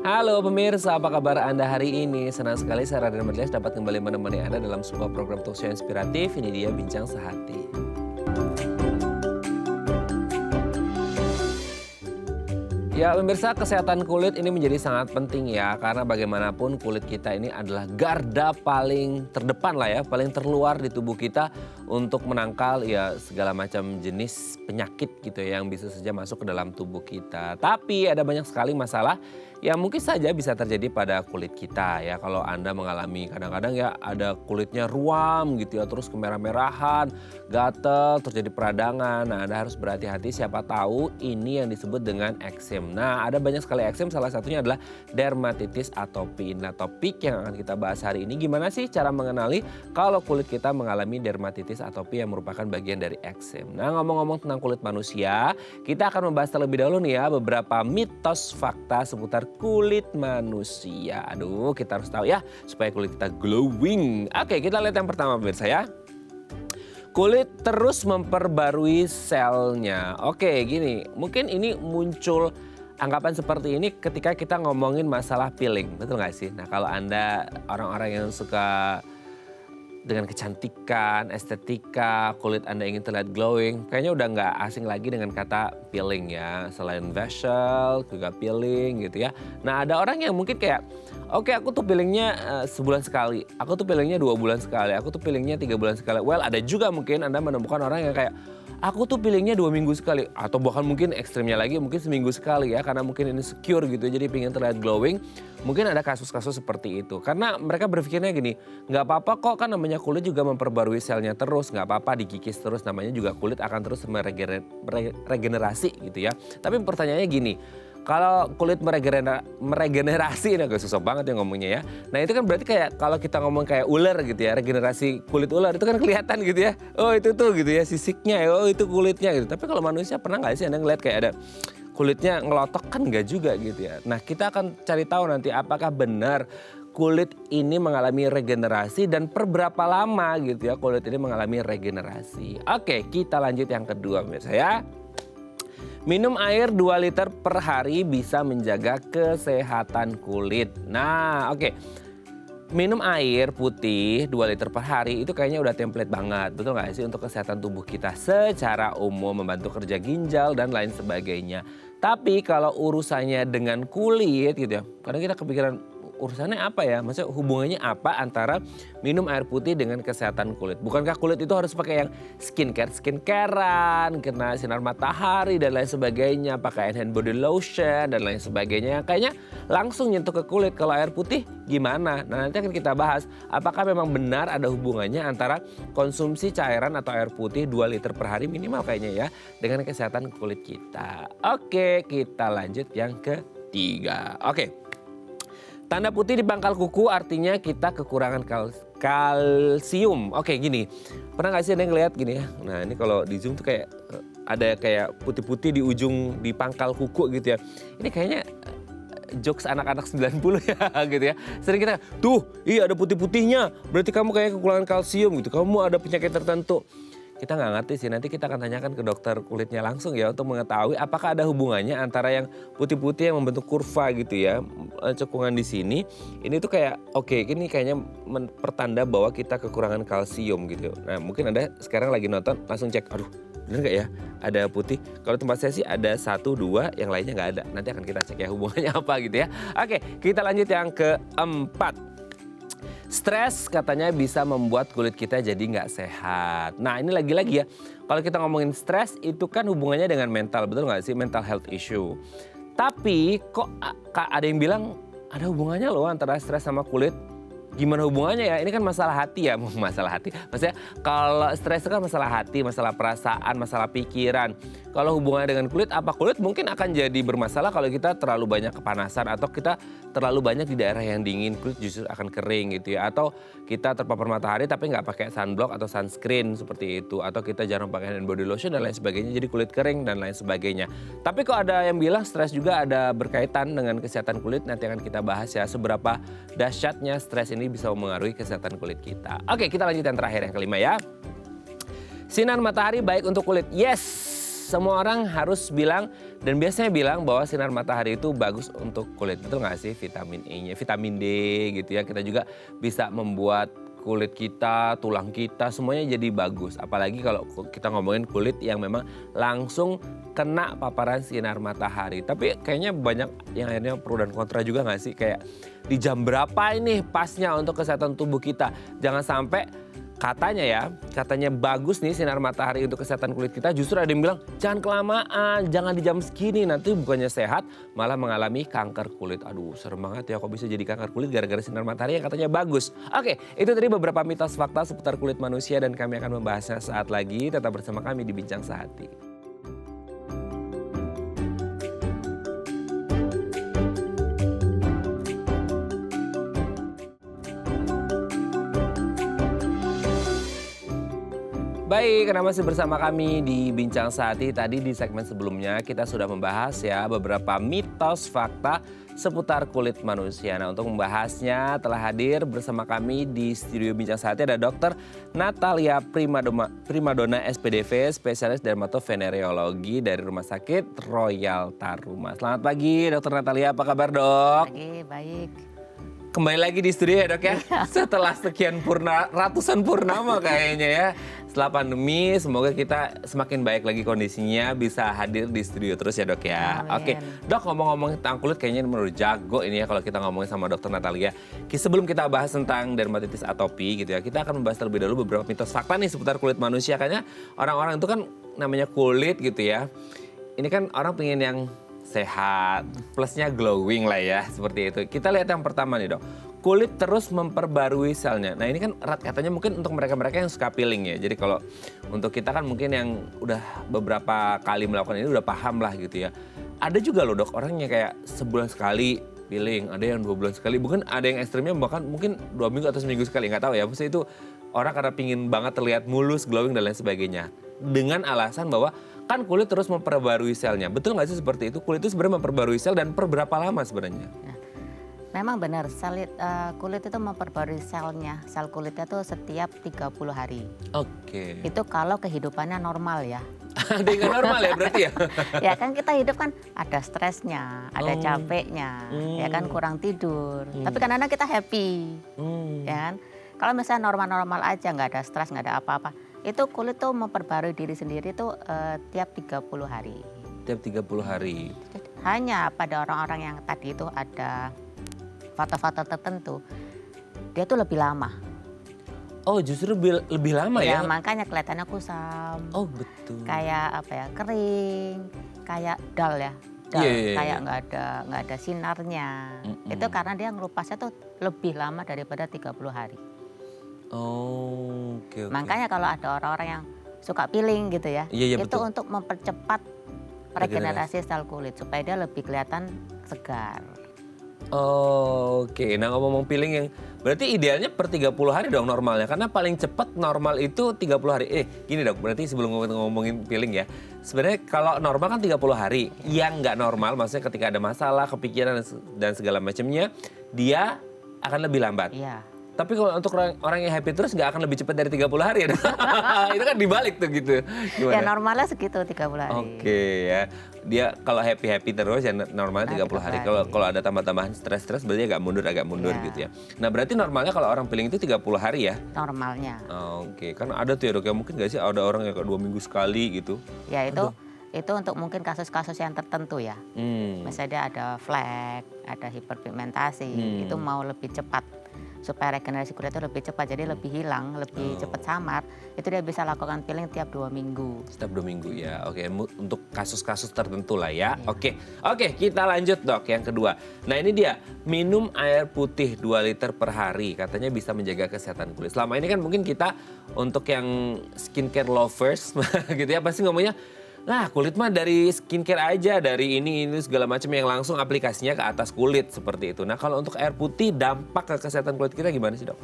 Halo pemirsa, apa kabar Anda hari ini? Senang sekali saya Raden Madlias dapat kembali menemani Anda dalam sebuah program talkshow inspiratif. Ini dia Bincang Sehati. Ya pemirsa, kesehatan kulit ini menjadi sangat penting ya. Karena bagaimanapun kulit kita ini adalah garda paling terdepan lah ya. Paling terluar di tubuh kita untuk menangkal ya segala macam jenis penyakit gitu ya. Yang bisa saja masuk ke dalam tubuh kita. Tapi ada banyak sekali masalah yang mungkin saja bisa terjadi pada kulit kita ya. Kalau Anda mengalami kadang-kadang ya ada kulitnya ruam gitu ya. Terus kemerah-merahan, gatel, terjadi peradangan. Nah Anda harus berhati-hati, siapa tahu ini yang disebut dengan eksem. Nah ada banyak sekali eksem, salah satunya adalah dermatitis atopi. Nah topik yang akan kita bahas hari ini, gimana sih cara mengenali kalau kulit kita mengalami dermatitis atopi yang merupakan bagian dari eksem. Nah ngomong-ngomong tentang kulit manusia, kita akan membahas terlebih dahulu nih ya beberapa mitos fakta seputar kulit manusia. Aduh kita harus tahu ya supaya kulit kita glowing. Oke kita lihat yang pertama pemirsa ya. Kulit terus memperbarui selnya. Oke gini, mungkin ini muncul anggapan seperti ini ketika kita ngomongin masalah peeling, betul nggak sih? Nah kalau Anda orang-orang yang suka dengan kecantikan, estetika, kulit Anda ingin terlihat glowing, kayaknya udah nggak asing lagi dengan kata peeling ya. Selain facial, juga peeling gitu ya. Nah ada orang yang mungkin kayak, oke aku tuh peelingnya sebulan sekali, aku tuh peelingnya 2 bulan sekali, aku tuh peelingnya 3 bulan sekali. Well ada juga mungkin Anda menemukan orang yang kayak, aku tuh peelingnya 2 minggu sekali. Atau bahkan mungkin ekstrimnya lagi mungkin seminggu sekali ya. Karena mungkin insecure gitu jadi pengen terlihat glowing. Mungkin ada kasus-kasus seperti itu. Karena mereka berpikirnya gini, nggak apa-apa kok kan namanya kulit juga memperbarui selnya terus. Nggak apa-apa digigis terus, namanya juga kulit akan terus meregenerasi gitu ya. Tapi pertanyaannya gini, kalau kulit meregenerasi, ini agak susah banget ya ngomongnya ya. Nah itu kan berarti kayak kalau kita ngomong kayak ular gitu ya, regenerasi kulit ular itu kan kelihatan gitu ya. Oh itu tuh gitu ya sisiknya, oh itu kulitnya gitu. Tapi kalau manusia pernah nggak sih Anda ngeliat kayak ada kulitnya ngelotok? Kan nggak juga gitu ya. Nah kita akan cari tahu nanti apakah benar kulit ini mengalami regenerasi dan per berapa lama gitu ya kulit ini mengalami regenerasi. Oke kita lanjut yang kedua pemirsa ya. Minum air 2 liter per hari bisa menjaga kesehatan kulit. Nah oke. Minum air putih 2 liter per hari itu kayaknya udah template banget. Betul gak sih untuk kesehatan tubuh kita secara umum, membantu kerja ginjal dan lain sebagainya. Tapi kalau urusannya dengan kulit gitu ya, kadang kita kepikiran urusannya apa ya? Maksudnya hubungannya apa antara minum air putih dengan kesehatan kulit? Bukankah kulit itu harus pakai yang skincarean, kena sinar matahari dan lain sebagainya, pakai hand body lotion dan lain sebagainya. Kayaknya langsung nyentuh ke kulit. Kalau air putih gimana? Nah nanti akan kita bahas apakah memang benar ada hubungannya antara konsumsi cairan atau air putih 2 liter per hari minimal kayaknya ya dengan kesehatan kulit kita. Oke kita lanjut yang ketiga. Oke. Tanda putih di pangkal kuku artinya kita kekurangan kalsium. Oke gini, pernah gak sih Anda ngeliat gini ya? Nah ini kalau di zoom tuh kayak ada kayak putih-putih di ujung di pangkal kuku gitu ya. Ini kayaknya jokes anak-anak 90 ya gitu ya. Sering kita, tuh iya ada putih-putihnya, berarti kamu kayak kekurangan kalsium gitu. Kamu ada penyakit tertentu. Kita nggak ngerti sih, nanti kita akan tanyakan ke dokter kulitnya langsung ya untuk mengetahui apakah ada hubungannya antara yang putih-putih yang membentuk kurva gitu ya, cekungan di sini. Ini tuh kayak oke, ini kayaknya pertanda bahwa kita kekurangan kalsium gitu. Nah mungkin Anda sekarang lagi nonton langsung cek, aduh bener nggak ya ada putih? Kalau tempat saya sih ada 1, 2, yang lainnya nggak ada. Nanti akan kita cek ya hubungannya apa gitu ya. Oke kita lanjut yang keempat. Stres katanya bisa membuat kulit kita jadi nggak sehat. Nah ini lagi-lagi ya, kalau kita ngomongin stres itu kan hubungannya dengan mental, betul nggak sih? Mental health issue. Tapi kok ada yang bilang ada hubungannya loh antara stres sama kulit. Gimana hubungannya ya? Ini kan masalah hati ya, masalah hati. Maksudnya kalau stres itu kan masalah hati, masalah perasaan, masalah pikiran. Kalau hubungannya dengan kulit, apa kulit mungkin akan jadi bermasalah kalau kita terlalu banyak kepanasan atau kita terlalu banyak di daerah yang dingin, kulit justru akan kering gitu ya. Atau kita terpapar matahari tapi nggak pakai sunblock atau sunscreen seperti itu. Atau kita jarang pakai hand body lotion dan lain sebagainya, jadi kulit kering dan lain sebagainya. Tapi kok ada yang bilang stres juga ada berkaitan dengan kesehatan kulit, nanti akan kita bahas ya seberapa dahsyatnya stres ini bisa mempengaruhi kesehatan kulit kita. Oke kita lanjut yang terakhir yang kelima ya. Sinar matahari baik untuk kulit. Yes! semua orang harus bilang dan biasanya bilang bahwa sinar matahari itu bagus untuk kulit. Betul nggak sih? Vitamin E-nya, vitamin D gitu ya. Kita juga bisa membuat kulit kita, tulang kita semuanya jadi bagus. Apalagi kalau kita ngomongin kulit yang memang langsung kena paparan sinar matahari. Tapi kayaknya banyak yang akhirnya pro dan kontra juga nggak sih? Kayak di jam berapa ini pasnya untuk kesehatan tubuh kita. Jangan sampai katanya bagus nih sinar matahari untuk kesehatan kulit kita. Justru ada yang bilang jangan kelamaan, jangan di jam segini. Nanti bukannya sehat malah mengalami kanker kulit. Aduh serem banget ya kok bisa jadi kanker kulit gara-gara sinar matahari yang katanya bagus. Oke, itu tadi beberapa mitos fakta seputar kulit manusia dan kami akan membahasnya saat lagi. Tetap bersama kami di Bincang Sehati. Baik, karena masih bersama kami di Bincang Sehati. Tadi di segmen sebelumnya kita sudah membahas ya beberapa mitos fakta seputar kulit manusia. Nah, untuk membahasnya telah hadir bersama kami di studio Bincang Sehati ada Dr. Natalia Primadona SPDV, spesialis dermatovenereologi dari Rumah Sakit Royal Taruma. Selamat pagi Dr. Natalia, apa kabar dok? Pagi, baik. Kembali lagi di studio ya dok ya, setelah sekian ratusan purnama kayaknya ya. Setelah pandemi semoga kita semakin baik lagi kondisinya, bisa hadir di studio terus ya dok ya. Amin. Oke dok, ngomong-ngomong tentang kulit kayaknya menurut jago ini ya kalau kita ngomongin sama dokter Natalia. Sebelum kita bahas tentang dermatitis atopi gitu ya, kita akan membahas terlebih dahulu beberapa mitos fakta nih seputar kulit manusia. Kayaknya orang-orang itu kan namanya kulit gitu ya, ini kan orang pengen yang sehat, plusnya glowing lah ya, seperti itu. Kita lihat yang pertama nih dok, kulit terus memperbarui selnya. Nah ini kan erat katanya mungkin untuk mereka-mereka yang suka peeling ya. Jadi kalau untuk kita kan mungkin yang udah beberapa kali melakukan ini udah paham lah gitu ya. Ada juga loh dok orangnya kayak sebulan sekali peeling, ada yang 2 bulan sekali, bukan ada yang ekstrimnya bahkan mungkin 2 minggu atau seminggu sekali, nggak tahu ya. Maksudnya itu orang karena pingin banget terlihat mulus, glowing dan lain sebagainya. Dengan alasan bahwa kan kulit terus memperbarui selnya. Betul nggak sih seperti itu? Kulit itu sebenarnya memperbarui sel dan per berapa lama sebenarnya? Memang benar, kulit itu memperbarui selnya. Sel kulitnya tuh setiap 30 hari. Oke. Itu kalau kehidupannya normal ya. Ada yang nggak normal ya berarti ya? Ya kan kita hidup kan ada stresnya, ada capeknya, ya kan kurang tidur. Tapi kadang-kadang kita happy, ya kan. Kalau misalnya normal-normal aja, nggak ada stres, nggak ada apa-apa, itu kulit tuh memperbarui diri sendiri tuh tiap 30 hari. Tiap 30 hari. Hanya pada orang-orang yang tadi itu ada faktor-faktor tertentu, dia tuh lebih lama. Oh justru lebih lama ya? Ya makanya kelihatannya kusam. Oh betul. Kayak apa ya, kering, kayak dull ya. Dull, kayak nggak ada sinarnya. Itu karena dia ngelupasnya tuh lebih lama daripada 30 hari. Oh oke. Makanya kalau ada orang-orang yang suka peeling gitu ya, Iya, itu betul. untuk mempercepat regenerasi sel kulit supaya dia lebih kelihatan segar. Oh, oke. Nah ngomong-ngomong peeling yang berarti idealnya per 30 hari dong normalnya. Karena paling cepat normal itu 30 hari. Gini dok, berarti sebelum ngomongin peeling ya. Sebenarnya kalau normal kan 30 hari. Yang nggak normal maksudnya ketika ada masalah, kepikiran dan segala macamnya, dia akan lebih lambat. Iya. Tapi kalau untuk orang yang happy terus nggak akan lebih cepat dari 30 hari ya? Itu kan dibalik tuh gitu. Gimana? Ya normalnya segitu 30 hari. Oke ya. Dia kalau happy terus ya normalnya 30 hari. Kalau ada tambah-tambahan stres berarti agak mundur Ya. gitu ya. Nah berarti normalnya kalau orang peeling itu 30 hari ya? Normalnya. Oke. Kan ada tuh ya dok ya mungkin nggak sih ada orang yang 2 minggu sekali gitu. Ya itu untuk mungkin kasus-kasus yang tertentu ya. Misalnya dia ada flek, ada hiperpigmentasi, itu mau lebih cepat supaya regenerasi kulit itu lebih cepat, jadi lebih hilang, lebih cepat samar, itu dia bisa lakukan peeling tiap 2 minggu. Setiap 2 minggu ya, oke. Untuk kasus-kasus tertentu lah ya. Oke, kita lanjut dok yang kedua. Nah ini dia, minum air putih 2 liter per hari, katanya bisa menjaga kesehatan kulit. Selama ini kan mungkin kita untuk yang skincare lovers gitu ya, pasti ngomongnya, nah kulit mah dari skincare aja, dari ini segala macam yang langsung aplikasinya ke atas kulit seperti itu. Nah kalau untuk air putih dampak ke kesehatan kulit kita gimana sih dok?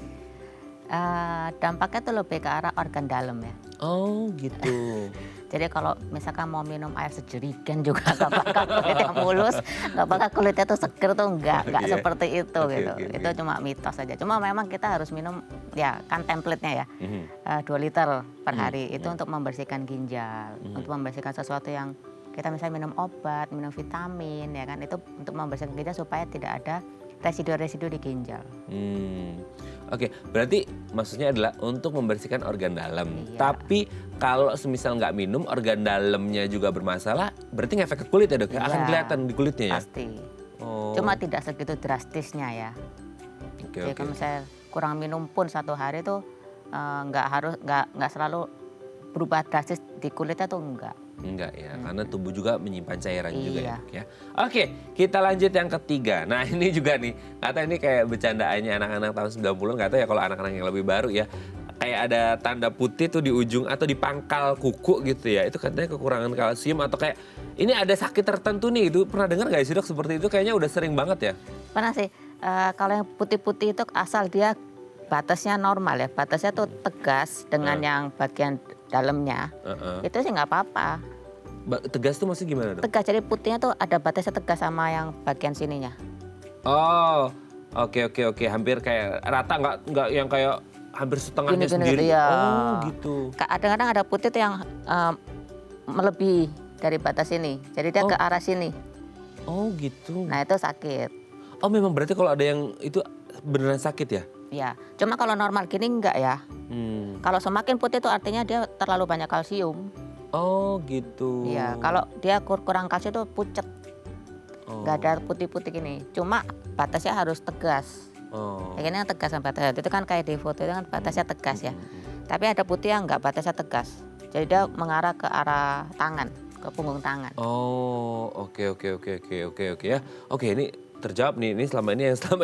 Dampaknya tuh lebih ke arah organ dalam ya. Oh gitu. Jadi kalau misalkan mau minum air sejerigen juga nggak bakal kulitnya mulus, nggak bakal kulitnya tuh seger tuh nggak Iya. seperti itu Oke, gitu. oke, oke. Itu cuma mitos saja. Cuma memang kita harus minum ya kan template-nya ya. Mhm. 2 liter per hari itu untuk membersihkan ginjal, untuk membersihkan sesuatu yang kita misalnya minum obat, minum vitamin ya kan itu untuk membersihkan ginjal supaya tidak ada residu-residu di ginjal. Oke, berarti maksudnya adalah untuk membersihkan organ dalam. Iya. Tapi kalau semisal nggak minum, organ dalamnya juga bermasalah, berarti ngefek ke kulit ya dok? Akan Iya, kelihatan di kulitnya ya? Pasti. Oh, Cuma tidak segitu drastisnya ya. oke, Jadi oke. kalau misalnya kurang minum pun 1 hari tuh nggak selalu berubah drastis di kulitnya tuh enggak. Enggak ya, karena tubuh juga menyimpan cairan juga ya, Iya. Dok, ya. Oke, kita lanjut yang ketiga. Nah ini juga nih, kata ini kayak bercandaannya anak-anak tahun 90-an, nggak tahu ya kalau anak-anak yang lebih baru ya. Kayak ada tanda putih tuh di ujung atau di pangkal kuku gitu ya. Itu katanya kekurangan kalsium atau kayak ini ada sakit tertentu nih. Itu pernah dengar nggak sih dok seperti itu? Kayaknya udah sering banget ya. Pernah sih, kalau yang putih-putih itu asal dia batasnya normal ya, batasnya tuh tegas dengan yang bagian dalamnya, Heeh. itu sih nggak apa-apa. Tegas tuh maksudnya gimana dok? Tegas, jadi putihnya tuh ada batasnya tegas sama yang bagian sininya. Oh, oke. Hampir kayak rata, nggak yang kayak hampir setengahnya Gini-gini sendiri. gitu, ya. Oh gitu. Kadang-kadang ada putih tuh yang melebihi dari batas ini, jadi dia Oh. ke arah sini. Oh gitu. Nah itu sakit. Oh memang berarti kalau ada yang itu beneran sakit ya? Ya, cuma kalau normal gini enggak ya. Kalau semakin putih itu artinya dia terlalu banyak kalsium. Oh gitu. Iya, kalau dia kurang kalsium itu pucet, Oh. nggak ada putih-putih gini. Cuma batasnya harus tegas. Oh. Ya, ini yang tegas sama batasnya. Itu kan kayak di foto itu kan batasnya tegas ya. Tapi ada putih yang nggak batasnya tegas. Jadi dia mengarah ke arah tangan, ke punggung tangan. Oh, oke ya. Oke, ini terjawab nih. Ini selama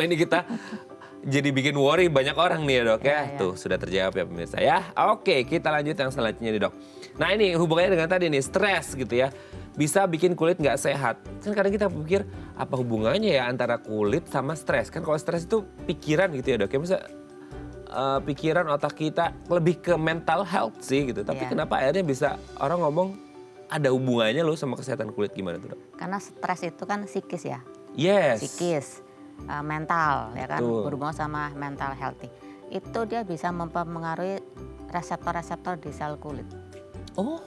ini kita jadi bikin worry banyak orang nih ya dok ya. Iya, iya. Tuh sudah terjawab ya pemirsa ya. Oke, kita lanjut yang selanjutnya nih dok. Nah ini hubungannya dengan tadi nih stres gitu ya. Bisa bikin kulit nggak sehat. Kan kadang kita pikir apa hubungannya ya antara kulit sama stres. Kan kalau stres itu pikiran gitu ya dok. Ya bisa pikiran otak kita lebih ke mental health sih gitu. Tapi Iya. kenapa akhirnya bisa orang ngomong ada hubungannya loh sama kesehatan kulit gimana tuh dok? Karena stres itu kan psikis ya, Yes. psikis, mental ya kan, Betul. berhubungan sama mental healthy. Itu dia bisa mempengaruhi reseptor-reseptor di sel kulit. Oh,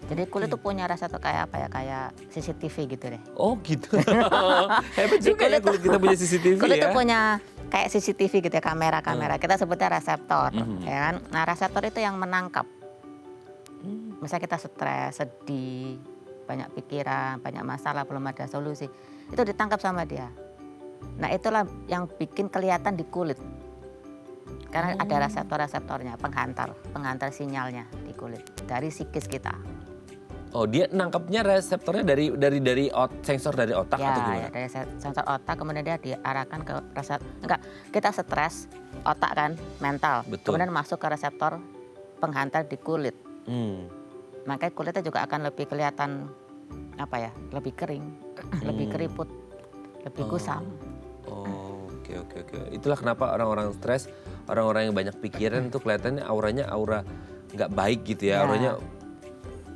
Jadi kulit tuh punya reseptor kayak apa ya, kayak CCTV gitu deh. oh gitu. Hebat juga ya kulit kita punya CCTV Kulit ya. tuh punya kayak CCTV gitu ya, kamera-kamera. Kita sebutnya reseptor, Mhm. ya kan. Nah reseptor itu yang menangkap. Misalnya kita stres, sedih, banyak pikiran, banyak masalah, belum ada solusi. Itu ditangkap sama dia. Nah itulah yang bikin kelihatan di kulit. Karena ada reseptor-reseptornya, penghantar sinyalnya di kulit dari psikis kita. Oh, dia nangkapnya reseptornya dari sensor dari otak atau Ya, gimana? dari sensor otak kemudian dia diarahkan ke kita stres otak kan mental, Betul. kemudian masuk ke reseptor penghantar di kulit. Hmm. Makanya kulitnya juga akan lebih kelihatan apa ya, lebih kering, lebih keriput, lebih kusam. Oh, oke. Itulah kenapa orang-orang stres, orang-orang yang banyak pikiran tuh kelihatannya auranya aura nggak baik gitu ya, Ya. auranya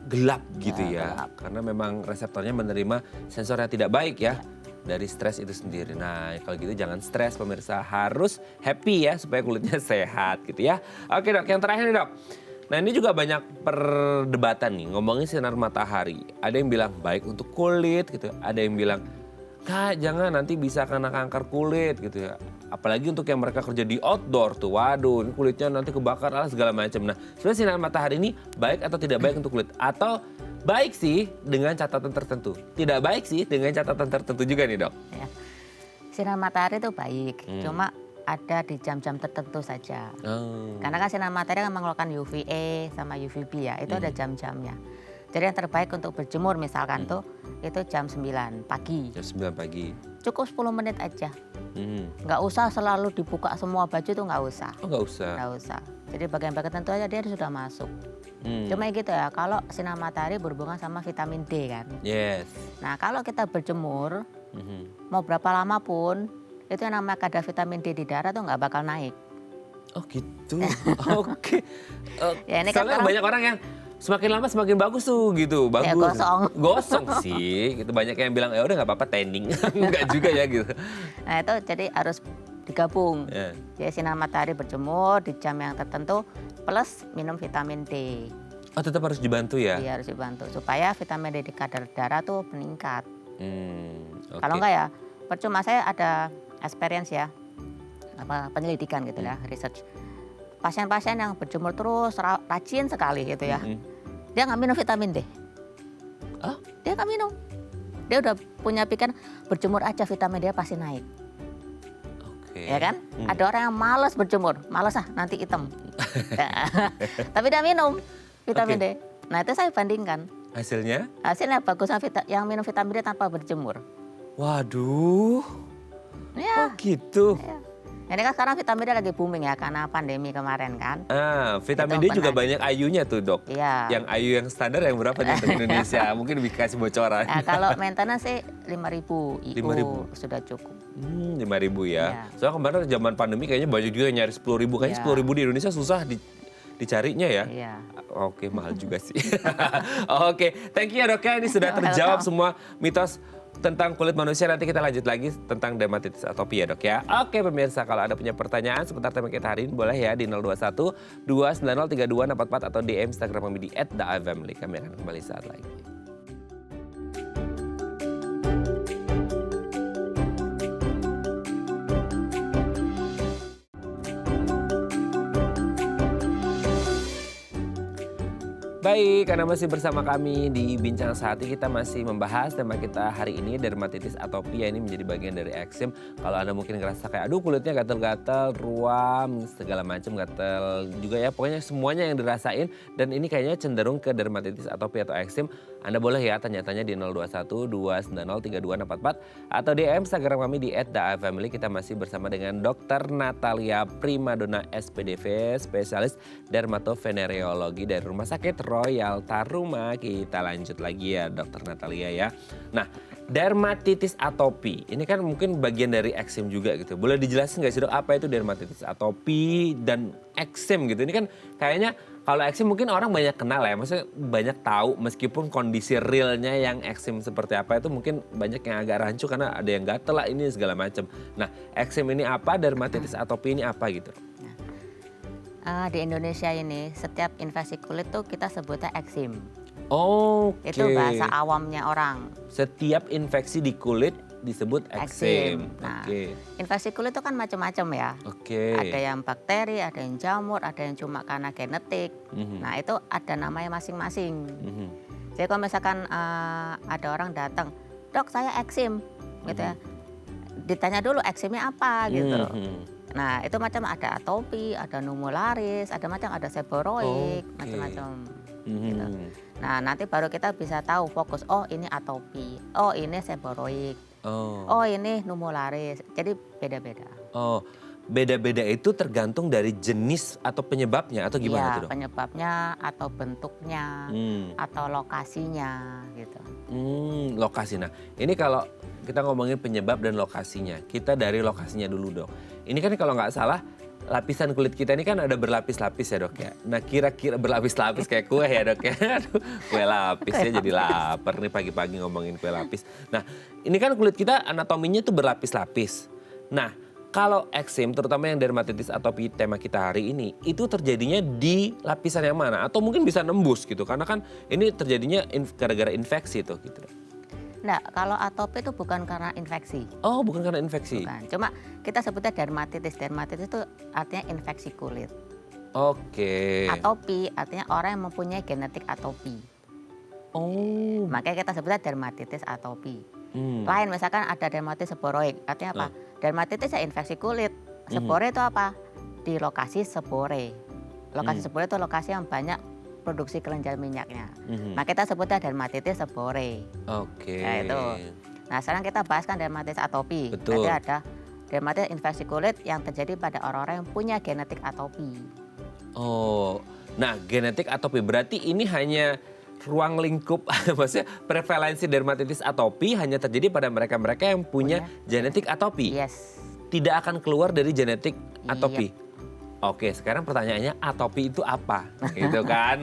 gelap gitu Ya, ya. gelap. Karena memang reseptornya menerima sensor yang tidak baik ya dari stres itu sendiri. Nah, kalau gitu jangan stres pemirsa, harus happy ya supaya kulitnya sehat gitu ya. Oke dok, yang terakhir nih dok. Nah ini juga banyak perdebatan nih ngomongin sinar matahari. Ada yang bilang baik untuk kulit gitu, ada yang bilang Kak, jangan nanti bisa kena kanker kulit gitu ya. Apalagi untuk yang mereka kerja di outdoor tuh. Waduh, ini kulitnya nanti kebakar lah segala macam. Nah, sebenarnya sinar matahari ini baik atau tidak baik untuk kulit? Atau baik sih dengan catatan tertentu? Tidak baik sih dengan catatan tertentu juga nih, Dok. Ya. Sinar matahari itu baik, cuma ada di jam-jam tertentu saja. Oh. Karena kan sinar matahari kan mengeluarkan UVA sama UVB ya, itu ada jam-jamnya. Jadi yang terbaik untuk berjemur misalkan tuh itu jam 9 pagi. Jam 9 pagi. Cukup 10 menit aja. Hmm. Nggak usah selalu dibuka semua baju tuh nggak usah. Oh nggak usah. Nggak usah. Jadi bagian-bagian tertentu aja dia sudah masuk. Hmm. Cuma gitu ya, kalau sinar matahari berhubungan sama vitamin D kan. Yes. Nah kalau kita berjemur, Mhm. mau berapa lama pun, itu yang namanya kadar vitamin D di darah tuh nggak bakal naik. Oh gitu. Oke. Ya, ini kan Soalnya orang- banyak orang yang semakin lama semakin bagus tuh gitu, bagus. Ya, gosong. Gosong sih, gitu banyak yang bilang ya udah nggak apa-apa tanning, nggak juga ya gitu. Nah itu jadi harus digabung. Ya. Jadi sinar matahari berjemur di jam yang tertentu plus minum vitamin D. Oh tetap harus dibantu ya? Iya harus dibantu supaya vitamin D di kadar darah tuh meningkat. Oke. Kalau enggak ya percuma. Saya ada experience ya, penyelidikan gitu ya, research. Pasien-pasien yang berjemur terus rajin sekali gitu ya, dia nggak minum vitamin D. Ah? Dia nggak minum. Dia udah punya pikiran berjemur aja vitamin D pasti naik. Oke. Ya kan? Ada orang yang malas berjemur, malas nanti hitam. Tapi dia minum vitamin D. Nah itu saya bandingkan. Hasilnya? Hasilnya bagus yang minum vitamin D tanpa berjemur. Waduh. Ya. Oh gitu. Ya. Ini kan sekarang vitamin D lagi booming ya karena pandemi kemarin kan. Vitamin Itu D juga benar. banyak IU-nya tuh dok. Iya. Yang IU yang standar yang berapa nih untuk Indonesia? Mungkin dikasih bocoran. Nah, kalau maintenance sih 5.000 IU 5.000. sudah cukup. 5.000 ya. Iya. Soalnya kemarin zaman pandemi kayaknya banyak juga yang nyari 10.000. Kayaknya Iya. 10.000 di Indonesia susah dicarinya ya. Iya. Oke, mahal juga sih. Oke, thank you ya dok ya. Ini sudah terjawab semua mitos tentang kulit manusia. Nanti kita lanjut lagi tentang dermatitis atopi ya dok ya. Oke pemirsa, kalau ada punya pertanyaan seputar tema kita hari ini boleh ya di 021 290 3244 atau DM Instagram kami di @theifamily. Kami akan kembali saat lagi. Baik, karena masih bersama kami di Bincang Sehati, kita masih membahas tema kita hari ini dermatitis atopi ya, ini menjadi bagian dari eksim. Kalau Anda mungkin ngerasa kayak aduh kulitnya gatel-gatel, ruam, segala macam gatel juga ya, pokoknya semuanya yang dirasain dan ini kayaknya cenderung ke dermatitis atopi atau eksim. Anda boleh ya tanya-tanya di 021 290 3244 atau DM Instagram kami di @theifamily. Kita masih bersama dengan Dr. Natalia Primadona SPDV, spesialis dermatovenereologi dari Rumah Sakit Royal Taruma. Kita lanjut lagi ya Dr. Natalia ya. Nah, dermatitis atopi ini kan mungkin bagian dari eksim juga gitu. Boleh dijelasin nggak sih dok apa itu dermatitis atopi dan eksim gitu? Ini kan kayaknya kalau eksim mungkin orang banyak kenal ya, maksudnya banyak tahu meskipun kondisi realnya yang eksim seperti apa itu mungkin banyak yang agak rancu karena ada yang gatel lah ini segala macam. Nah, eksim ini apa, dermatitis atopi ini apa gitu? Di Indonesia ini setiap infeksi kulit tuh kita sebutnya eksim. Oke. Itu bahasa awamnya orang. Setiap infeksi di kulit disebut eksim. Nah, Oke. infeksi kulit itu kan macam-macam ya. Oke. Ada yang bakteri, ada yang jamur, ada yang cuma karena genetik. Mhm. Nah itu ada namanya masing-masing. Mhm. Jadi kalau misalkan ada orang datang, dok saya eksim, gitu ya. Ditanya dulu eksimnya apa gitu. Mhm. Nah itu macam ada atopi, ada numularis, ada seboroik, Oke. macam-macam. Mhm. Gitu. Nah nanti baru kita bisa tahu fokus, oh ini atopi, oh ini seboroik, oh ini numularis. Jadi beda-beda. Oh, beda-beda itu tergantung dari jenis atau penyebabnya atau gimana Iya, tuh dok? penyebabnya atau bentuknya atau lokasinya gitu. Lokasi. Nah, ini kalau kita ngomongin penyebab dan lokasinya, kita dari lokasinya dulu dok. Ini kan kalau nggak salah lapisan kulit kita ini kan ada berlapis-lapis ya dok ya. Nah kira-kira berlapis-lapis kayak kue ya dok ya. Aduh, kue lapis ya jadi lapar nih pagi-pagi ngomongin kue lapis. Nah ini kan kulit kita anatominya tuh berlapis-lapis. Nah kalau eksim terutama yang dermatitis atopi tema kita hari ini itu terjadinya di lapisan yang mana? Atau mungkin bisa nembus gitu karena kan ini terjadinya gara-gara infeksi tuh gitu dok. Nah, kalau atopi itu bukan karena infeksi. Oh, bukan karena infeksi. Bukan. Cuma kita sebutnya dermatitis. Dermatitis itu artinya infeksi kulit. Oke. Atopi artinya orang yang mempunyai genetik atopi. Oh. Makanya kita sebutnya dermatitis atopi. Hmm. Lain misalkan ada dermatitis seboroik. Artinya apa? Dermatitis ya infeksi kulit. Sebore itu apa? Di lokasi sebore. Lokasi sebore itu lokasi yang banyak produksi kelenjar minyaknya. Nah kita sebutnya dermatitis sebore. Oke. Ya itu. Nah sekarang kita bahas kan dermatitis atopi. Betul. Berarti ada dermatitis infeksi kulit yang terjadi pada orang-orang yang punya genetik atopi. Oh, nah genetik atopi berarti ini hanya ruang lingkup, maksudnya prevalensi dermatitis atopi hanya terjadi pada mereka-mereka yang punya genetik atopi. Yes. Tidak akan keluar dari genetik atopi. Oke, sekarang pertanyaannya atopi itu apa? Gitu kan.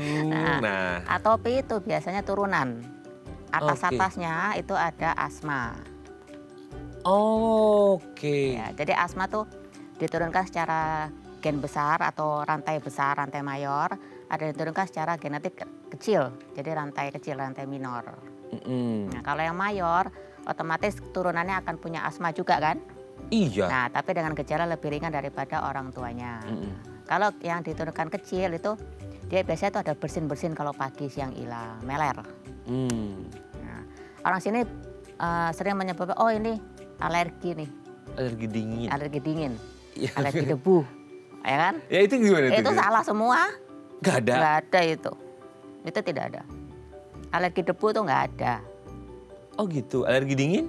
Nah, Atopi itu biasanya turunan. oke. Atas-atasnya itu ada asma. Oke. Ya, jadi asma tuh diturunkan secara gen besar atau rantai besar, rantai mayor. Ada yang diturunkan secara genetik kecil, jadi rantai kecil, rantai minor. Mm-mm. Nah, kalau yang mayor, otomatis turunannya akan punya asma juga kan? Iya. Nah, tapi dengan gejala lebih ringan daripada orang tuanya. Mm-mm. Kalau yang diturunkan kecil itu, dia biasanya tuh ada bersin-bersin kalau pagi siang hilang, meler. Hmm. Nah, orang sini sering menyebutkan, oh ini alergi nih, Alergi dingin. alergi dingin, Iya. alergi debu, ya kan? Ya itu gimana Itu tuh? salah semua, Gak ada. nggak ada itu tidak ada. Alergi debu tuh nggak ada, Oh gitu, alergi dingin?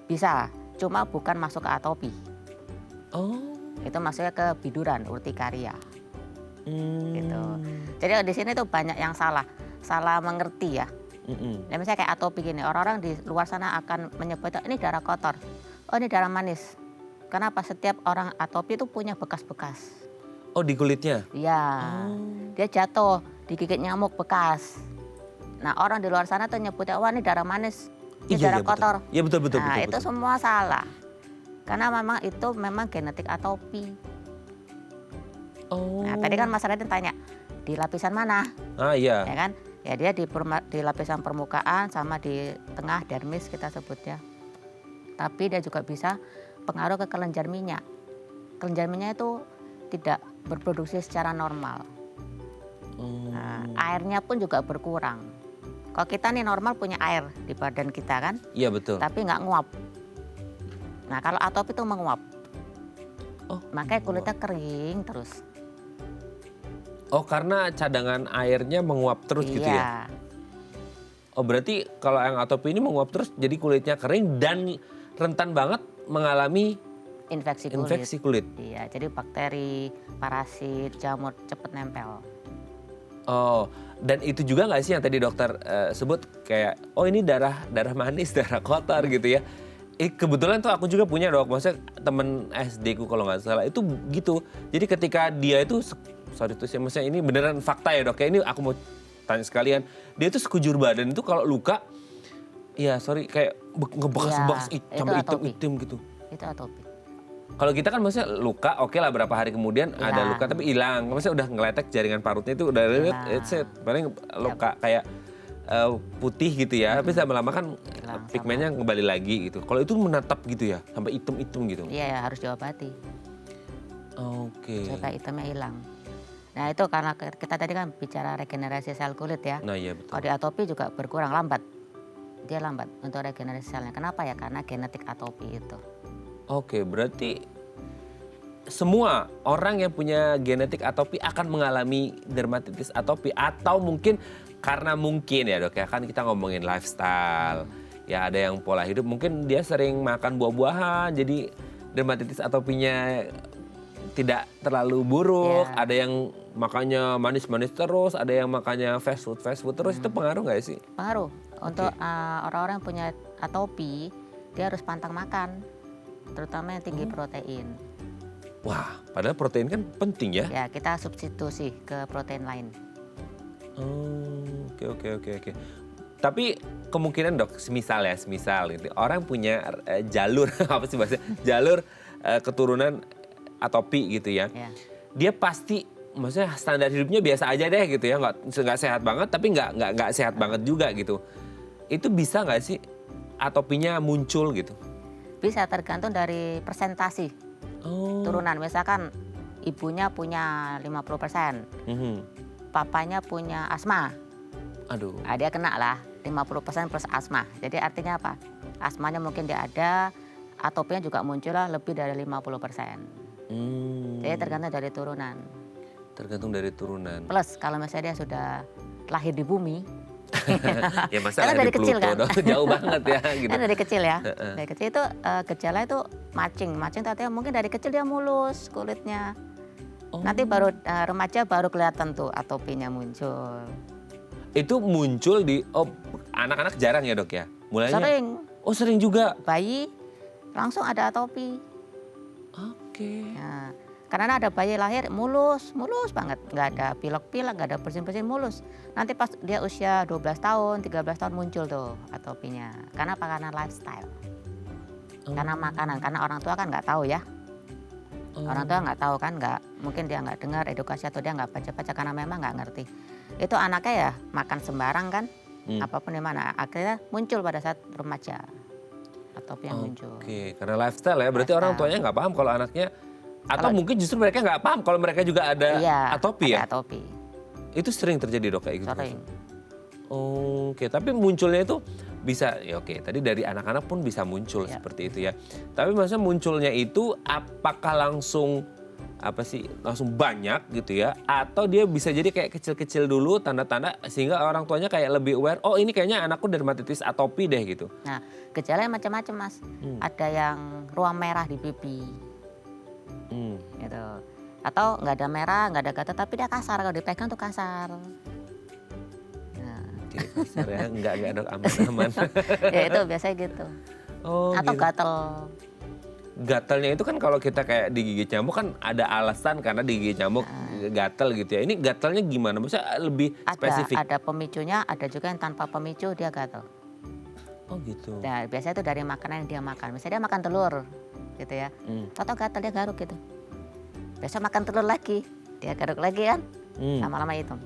bisa, cuma bukan masuk ke atopi, Oh. itu masuknya ke biduran, urtikaria, gitu. Hmm. Jadi di sini tuh banyak yang salah mengerti ya. Mm-mm. Nah, misalnya kayak atopi gini, orang-orang di luar sana akan menyebut ini darah kotor, oh ini darah manis. Kenapa? Setiap orang atopi itu punya bekas-bekas. Oh di kulitnya? Iya, Oh. dia jatuh, digigit nyamuk bekas. Nah orang di luar sana tuh nyebutnya, wah ini darah manis, ini darah betul. kotor. Iya betul betul Nah betul. itu betul. semua salah. Karena memang itu memang genetik atopi. Oh. Nah tadi kan Mas Radin tanya, di lapisan mana? Ah iya. Ya kan? Ya dia di lapisan permukaan sama di tengah dermis kita sebutnya. Tapi dia juga bisa pengaruh ke kelenjar minyak. Kelenjar minyak itu tidak berproduksi secara normal. Oh. Nah, airnya pun juga berkurang. Kalau kita nih normal punya air di badan kita kan, Iya betul. tapi nggak nguap. Nah kalau atopi itu menguap, Oh. makanya kulitnya kering terus. Oh karena cadangan airnya menguap terus gitu ya? Iya, Oh berarti kalau yang atopi ini menguap terus jadi kulitnya kering dan rentan banget mengalami infeksi kulit. infeksi kulit. Iya, jadi bakteri, parasit, jamur cepet nempel. Oh, dan itu juga nggak sih yang tadi dokter sebut kayak, oh ini darah manis, darah kotor gitu ya. Kebetulan tuh aku juga punya dok, maksudnya temen SD ku kalau nggak salah itu gitu. Jadi ketika dia itu, sorry tuh sih, maksudnya ini beneran fakta ya dok, kayak ini aku mau tanya sekalian. Dia tuh sekujur badan itu kalau luka, ya sorry kayak ngebekas-bekas Ya, itu sampai atopi. hitam-hitam gitu. Itu atopi. Kalau kita kan maksudnya luka, oke lah berapa hari kemudian ada Hilang. luka tapi hilang. Maksudnya udah ngeletek jaringan parutnya itu udah Hilang. it's it. Paling luka kayak putih gitu ya. Tapi lama-lama kan Hilang sama. pigmennya kembali lagi gitu. Kalau itu menetap gitu ya, sampai hitam-hitam gitu. Iya ya, harus diobati Oke. supaya hitamnya hilang. Nah itu karena kita tadi kan bicara regenerasi sel kulit ya. Nah iya betul. Kalau di atopi juga berkurang lambat. Dia lambat untuk regenerasi selnya. Kenapa ya? Karena genetik atopi itu. Oke, berarti semua orang yang punya genetik atopi akan mengalami dermatitis atopi atau mungkin karena mungkin ya dok ya, kan kita ngomongin lifestyle. Ya ada yang pola hidup mungkin dia sering makan buah-buahan jadi dermatitis atopinya tidak terlalu buruk. Ya. Ada yang makannya manis-manis terus, ada yang makannya fast food terus. Itu pengaruh nggak sih? Pengaruh. Untuk orang-orang yang punya atopi, dia harus pantang makan. Terutama yang tinggi protein. Wah, padahal protein kan penting ya. Ya kita substitusi ke protein lain. Oh, oke. Tapi kemungkinan dok, semisal gitu, orang punya jalur apa sih bahasa jalur keturunan atopi gitu ya. Ya. Dia pasti, maksudnya standar hidupnya biasa aja deh gitu ya, nggak sehat banget tapi nggak sehat banget juga gitu. Itu bisa nggak sih atopinya muncul gitu? Bisa tergantung dari persentasi Oh. turunan. Misalkan ibunya punya 50%, Mhm. papanya punya asma. Aduh. Nah, dia kena lah 50% plus asma. Jadi artinya apa? Asmanya mungkin dia ada, atopinya juga muncul lah lebih dari 50%. Jadi tergantung dari turunan. Tergantung dari turunan. Plus kalau misalnya dia sudah lahir di bumi, Ya masa Karena lahir dari di kecil Pluto kan? dong, jauh banget ya gitu. kan dari kecil ya. Dari kecil itu gejala itu matching. Matching itu artinya mungkin dari kecil dia mulus kulitnya. Oh. Nanti baru remaja baru kelihatan tuh atopinya muncul. Itu muncul di anak-anak jarang ya dok ya? Mulainya. Sering Oh sering juga. bayi langsung ada atopi. Oke. Nah, Karena ada bayi lahir mulus banget, nggak ada pilek-pilek, nggak ada bersin-bersin, mulus. Nanti pas dia usia 12 tahun, 13 tahun muncul tuh atopinya. Karena apa? Karena lifestyle. Karena makanan, karena orang tua kan nggak tahu ya. Orang tua nggak tahu kan, mungkin dia nggak dengar edukasi atau dia nggak baca-baca karena memang nggak ngerti. Itu anaknya ya makan sembarang kan, apapun di mana. Akhirnya muncul pada saat remaja. Atopi yang muncul. Oke, karena lifestyle ya. Berarti Lifestyle. orang tuanya nggak paham kalau anaknya, atau mungkin justru mereka nggak paham kalau mereka juga ada atopi ya? Ada atopi. Itu sering terjadi dok kayak gitu? Sering. Oke, tapi munculnya itu bisa, ya oke, tadi dari anak-anak pun bisa muncul seperti itu ya. Tapi maksudnya munculnya itu apakah langsung langsung banyak gitu ya? Atau dia bisa jadi kayak kecil-kecil dulu tanda-tanda sehingga orang tuanya kayak lebih aware, oh ini kayaknya anakku dermatitis atopi deh gitu. Nah, gejalanya macam-macam Mas. Ada yang ruam merah di pipi. Gitu. Atau nggak ada merah, nggak ada gatal, tapi dia kasar, kalau dipegang tuh kasar. Nah. Tidak kasar ya, enggak dok, aman-aman. Ya itu biasanya gitu. Oh, Atau gitu. gatal. Gatalnya itu kan kalau kita kayak digigit nyamuk kan ada alasan karena digigit nyamuk gatal gitu ya. Ini gatalnya gimana? Maksudnya lebih spesifik? Ada pemicunya, ada juga yang tanpa pemicu dia gatal. Oh gitu. Nah, biasanya itu dari makanan yang dia makan. Misalnya dia makan telur gitu ya. Atau gatal dia garuk gitu. Besok makan telur lagi, dia garuk lagi kan. Lama-lama hitam.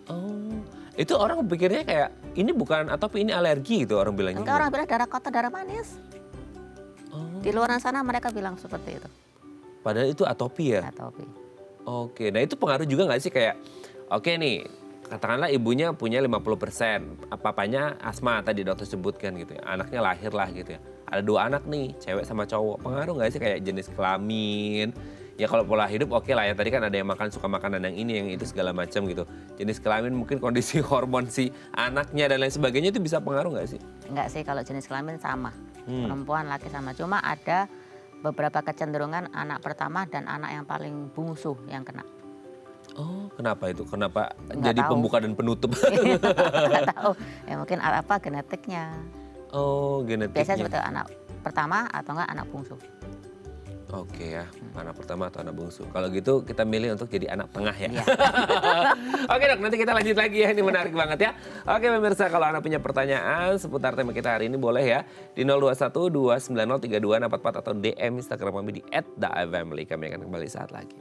Oh, itu orang pikirnya kayak ini bukan atopi, ini alergi gitu orang bilangnya. Enggak, orang bilang darah kotor, darah manis. Oh. Di luar sana mereka bilang seperti itu. Padahal itu atopi ya? Atopi. Oke, nah itu pengaruh juga nggak sih kayak, oke nih, katakanlah ibunya punya 50%, papanya asma tadi dokter sebutkan gitu ya, anaknya lahir lah gitu ya. Ada 2 anak nih, cewek sama cowok, pengaruh nggak sih kayak jenis kelamin? Ya kalau pola hidup oke lah ya, tadi kan ada yang suka makanan yang ini, yang itu segala macam gitu. Jenis kelamin mungkin kondisi hormon si anaknya dan lain sebagainya itu bisa pengaruh nggak sih? Enggak sih, kalau jenis kelamin sama. Perempuan, laki sama. Cuma ada beberapa kecenderungan anak pertama dan anak yang paling bungsu yang kena. Oh, kenapa itu? Kenapa Nggak jadi tahu. pembuka dan penutup? Nggak tahu. Ya mungkin apa genetiknya. Oh, Biasanya genetiknya. seperti anak pertama atau enggak anak bungsu. Oke ya, anak pertama atau anak bungsu. Kalau gitu kita milih untuk jadi anak tengah ya. Iya. Oke dok, nanti kita lanjut lagi ya, ini menarik banget ya. Oke pemirsa, kalau Anda punya pertanyaan seputar tema kita hari ini boleh ya. Di 021 290 3244 atau DM Instagram kami di @daifamily. Kami akan kembali saat lagi.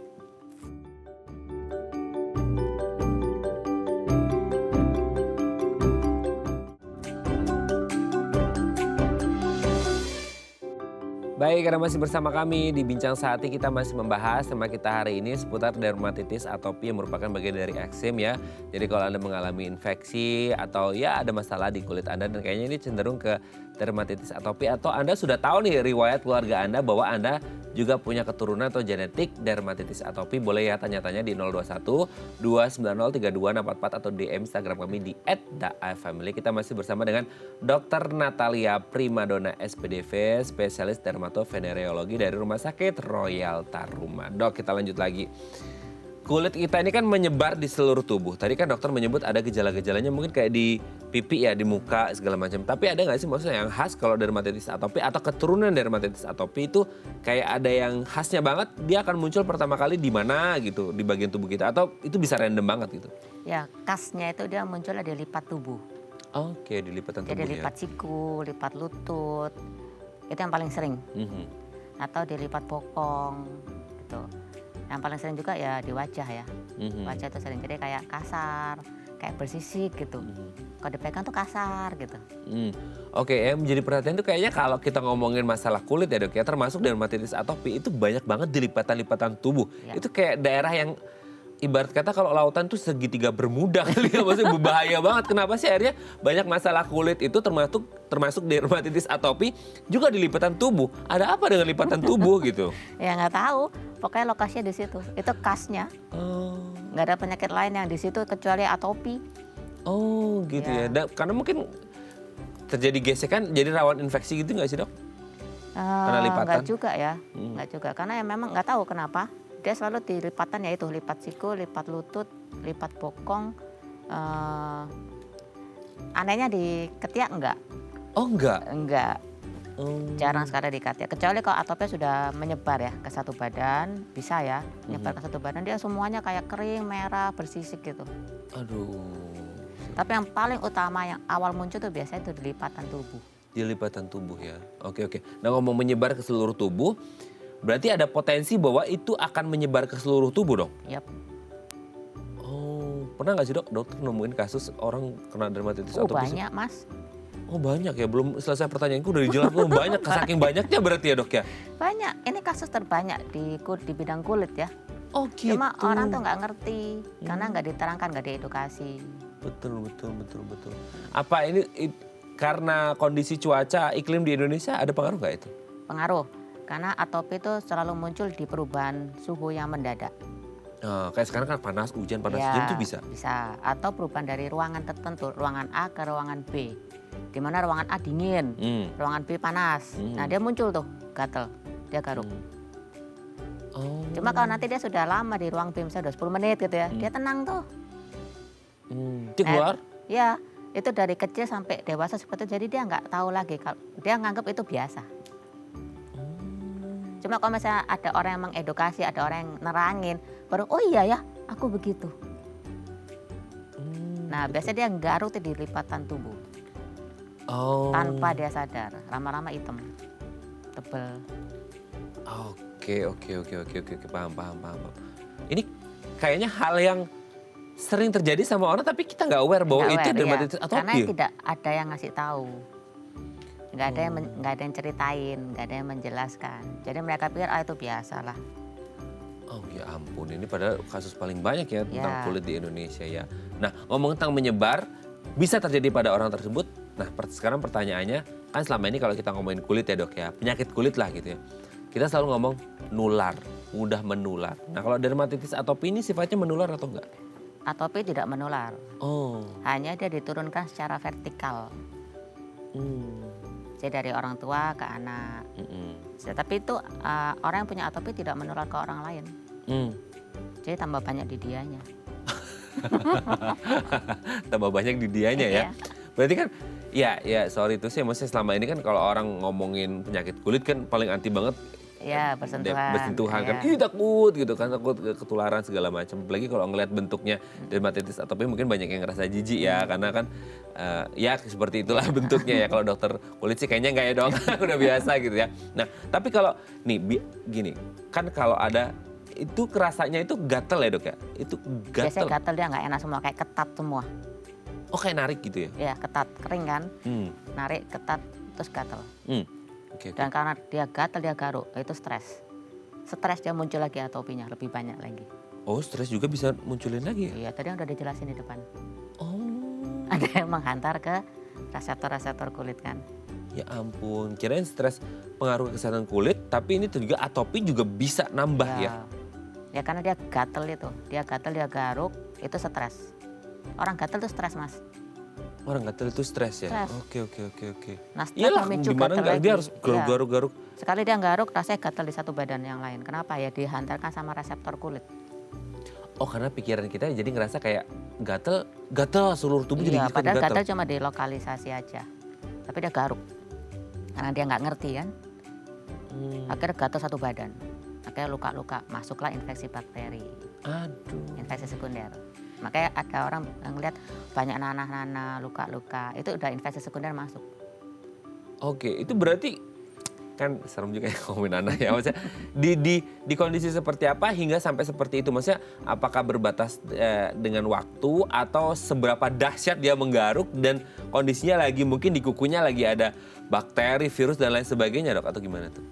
Baik, karena masih bersama kami di Bincang Sehati, kita masih membahas tema kita hari ini seputar dermatitis atopi yang merupakan bagian dari eksim ya. Jadi kalau Anda mengalami infeksi atau ya ada masalah di kulit Anda dan kayaknya ini cenderung ke dermatitis atopi, atau Anda sudah tahu nih riwayat keluarga Anda bahwa Anda juga punya keturunan atau genetik dermatitis atopi, boleh ya tanya-tanya di 021 290 3244 atau DM Instagram kami di @daifamily. Kita masih bersama dengan Dr. Natalia Primadona SPDV, spesialis dermatovenereologi dari Rumah Sakit Royal Taruma. Dok, kita lanjut lagi. Kulit kita ini kan menyebar di seluruh tubuh. Tadi kan dokter menyebut ada gejala-gejalanya mungkin kayak di pipi ya, di muka segala macam. Tapi ada nggak sih maksudnya yang khas kalau dermatitis atopi atau keturunan dermatitis atopi itu kayak ada yang khasnya banget, dia akan muncul pertama kali di mana gitu, di bagian tubuh kita, atau itu bisa random banget gitu? Ya, khasnya itu dia munculnya di lipat tubuh. Oke, di lipatan tubuh Jadi ya. lipat siku, lipat lutut. Itu yang paling sering. Atau di lipat bokong gitu. Yang paling sering juga ya di wajah ya. Wajah itu sering, jadi kayak kasar, kayak bersisik gitu. Kalau dipegang tuh kasar gitu. Oke, yang menjadi perhatian tuh kayaknya kalau kita ngomongin masalah kulit ya dok ya, termasuk dermatitis atopi itu banyak banget di lipatan-lipatan tubuh. Ya. Itu kayak daerah yang ibarat kata kalau lautan tuh segitiga bermuda kali ya, maksudnya berbahaya banget. Kenapa sih akhirnya banyak masalah kulit itu termasuk dermatitis atopi juga di lipatan tubuh? Ada apa dengan lipatan tubuh gitu? Ya nggak tahu, pokoknya lokasinya di situ. Itu khasnya. Oh, Nggak ada penyakit lain yang di situ kecuali atopi. oh gitu ya. Karena mungkin terjadi gesekan jadi rawan infeksi gitu nggak sih dok? Karena lipatan? Nggak juga ya, nggak juga. Karena ya memang nggak tahu kenapa. Dia selalu di lipatan, yaitu lipat siku, lipat lutut, lipat bokong. Anehnya di ketiak enggak. Oh enggak? Enggak. Jarang sekali diikat ya. Kecuali kalau atopnya sudah menyebar ya ke satu badan, bisa ya menyebar ke satu badan, dia semuanya kayak kering, merah, bersisik gitu. Aduh. Tapi yang paling utama yang awal muncul tuh biasanya itu di lipatan tubuh. Di lipatan tubuh ya. Oke oke. Nah ngomong menyebar ke seluruh tubuh, berarti ada potensi bahwa itu akan menyebar ke seluruh tubuh dong? Yap. Oh, pernah nggak sih dok, dokter nemuin kasus orang kena dermatitis Oh atopis? banyak mas. Oh banyak ya, belum selesai pertanyaanku udah dijawab. Oh banyak, saking banyaknya berarti ya dok ya? Banyak, ini kasus terbanyak di bidang kulit ya. Oh gitu. Cuma orang tuh nggak ngerti, karena nggak diterangkan, nggak diedukasi. Betul. Apa ini karena kondisi cuaca iklim di Indonesia ada pengaruh nggak itu? Pengaruh, karena atopi itu selalu muncul di perubahan suhu yang mendadak. Kayak sekarang kan panas, hujan itu bisa? Bisa, atau perubahan dari ruangan tertentu, ruangan A ke ruangan B. Di mana ruangan A dingin, ruangan B panas. Nah dia muncul tuh, gatel, dia garuk. Oh. Cuma kalau nanti dia sudah lama di ruang B, misalnya udah 10 menit gitu ya, dia tenang tuh. Dia keluar? Ya, itu dari kecil sampai dewasa seperti itu, jadi dia nggak tahu lagi, dia nganggap itu biasa. Cuma kalau misalnya ada orang yang mengedukasi, ada orang yang nerangin, baru oh iya ya, aku begitu. Nah biasanya dia garuk tuh di lipatan tubuh, tanpa dia sadar, lama-lama hitam, tebel. Oke, paham. Ini kayaknya hal yang sering terjadi sama orang tapi kita nggak aware bahwa Nggak itu aware, dermatitis iya. atopis. Karena tidak ada yang ngasih tahu, nggak ada yang ceritain, nggak ada yang menjelaskan. Jadi mereka pikir itu biasa lah. Oh ya ampun, ini padahal kasus paling banyak ya tentang Ya. kulit di Indonesia ya. Nah ngomong tentang menyebar, bisa terjadi pada orang tersebut. Nah sekarang pertanyaannya, kan selama ini kalau kita ngomongin kulit ya dok ya, penyakit kulit lah gitu ya. Kita selalu ngomong nular, mudah menular. Nah kalau dermatitis atopi ini sifatnya menular atau enggak? Atopi tidak menular, Oh. hanya dia diturunkan secara vertikal. Jadi dari orang tua ke anak. Tapi itu orang yang punya atopi tidak menular ke orang lain. Jadi tambah banyak di dianya. Tambah banyak di dianya ya. Iya. Berarti kan ya sorry itu sih maksudnya selama ini kan kalau orang ngomongin penyakit kulit kan paling anti banget. Ya bersentuhan. Bersentuhan kan, Iya. takut gitu kan, takut ketularan segala macam. Apalagi kalau ngelihat bentuknya dermatitis atopi mungkin banyak yang ngerasa jijik ya, karena kan ya seperti itulah bentuknya ya. Kalau dokter kulit sih kayaknya enggak ya dong, udah biasa gitu ya. Nah tapi kalau nih gini, kan kalau ada itu kerasanya itu gatel ya dok ya? Itu Biasanya gatel. gatel, dia nggak enak semua, kayak ketat semua. Oh kayak narik gitu ya? Ya ketat, kering kan, narik ketat terus gatel. Oke. Dan karena dia gatel, dia garuk, itu stres. Stres dia muncul lagi atopinya, lebih banyak lagi. Oh stres juga bisa munculin lagi ya? Iya, tadi udah dijelasin di depan. Oh. Ada yang menghantar ke reseptor-reseptor kulit kan. Ya ampun, kirain stres pengaruh ke kesehatan kulit, tapi ini juga atopi juga bisa nambah ya? Ya karena dia gatel itu, dia gatel, dia garuk, itu stres. Orang gatel itu stres mas. Orang gatel itu stres ya? Stres. Oke. Nah stres Iyalah, memicu gimana gatel nggak? lagi. Dia harus Iya. garuk-garuk. Sekali dia garuk, rasanya gatel di satu badan yang lain. Kenapa ya? Dihantarkan sama reseptor kulit. Oh karena pikiran kita jadi ngerasa kayak gatel seluruh tubuh jadi Iya, ikut padahal gatel. gatel cuma di lokalisasi aja. Tapi dia garuk. Karena dia nggak ngerti kan. Akhirnya gatel satu badan. Akhirnya luka-luka, masuklah infeksi bakteri. Aduh. Infeksi sekunder. Makanya ada orang yang lihat banyak nanah-nanah, luka-luka. Itu udah infeksi sekunder masuk. Oke, itu berarti kan serem juga ya ngomongin anak ya. Maksudnya di kondisi seperti apa hingga sampai seperti itu? Maksudnya apakah berbatas dengan waktu atau seberapa dahsyat dia menggaruk dan kondisinya lagi mungkin di kukunya lagi ada bakteri, virus dan lain sebagainya dok atau gimana tuh?